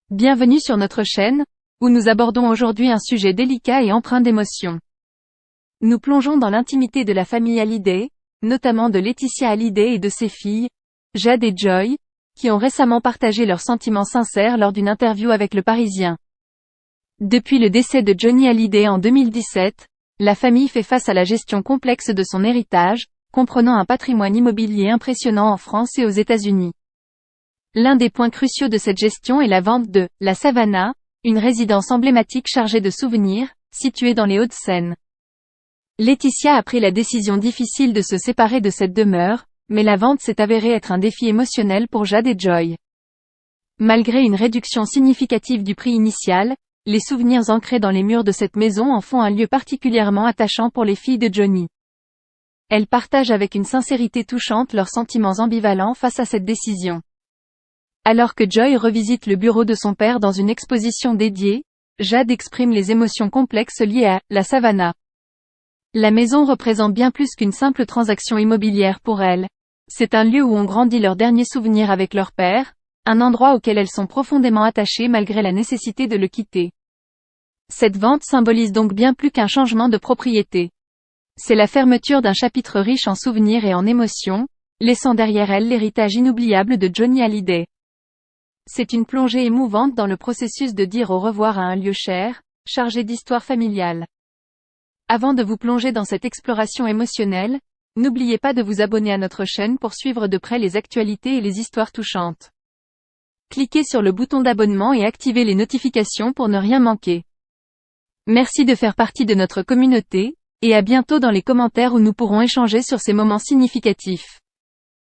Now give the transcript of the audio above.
Bienvenue sur notre chaîne, où nous abordons aujourd'hui un sujet délicat et empreint d'émotion. Nous plongeons dans l'intimité de la famille Hallyday, notamment de Laetitia Hallyday et de ses filles, Jade et Joy, qui ont récemment partagé leurs sentiments sincères lors d'une interview avec Le Parisien. Depuis le décès de Johnny Hallyday en 2017, la famille fait face à la gestion complexe de son héritage, comprenant un patrimoine immobilier impressionnant en France et aux États-Unis. L'un des points cruciaux de cette gestion est la vente de la Savannah, une résidence emblématique chargée de souvenirs, située dans les Hauts-de-Seine. Laetitia a pris la décision difficile de se séparer de cette demeure, mais la vente s'est avérée être un défi émotionnel pour Jade et Joy. Malgré une réduction significative du prix initial, les souvenirs ancrés dans les murs de cette maison en font un lieu particulièrement attachant pour les filles de Johnny. Elles partagent avec une sincérité touchante leurs sentiments ambivalents face à cette décision. Alors que Joy revisite le bureau de son père dans une exposition dédiée, Jade exprime les émotions complexes liées à la Savannah. La maison représente bien plus qu'une simple transaction immobilière pour elle. C'est un lieu où ont grandi leurs derniers souvenirs avec leur père, un endroit auquel elles sont profondément attachées malgré la nécessité de le quitter. Cette vente symbolise donc bien plus qu'un changement de propriété. C'est la fermeture d'un chapitre riche en souvenirs et en émotions, laissant derrière elle l'héritage inoubliable de Johnny Hallyday. C'est une plongée émouvante dans le processus de dire au revoir à un lieu cher, chargé d'histoire familiale. Avant de vous plonger dans cette exploration émotionnelle, n'oubliez pas de vous abonner à notre chaîne pour suivre de près les actualités et les histoires touchantes. Cliquez sur le bouton d'abonnement et activez les notifications pour ne rien manquer. Merci de faire partie de notre communauté, et à bientôt dans les commentaires où nous pourrons échanger sur ces moments significatifs.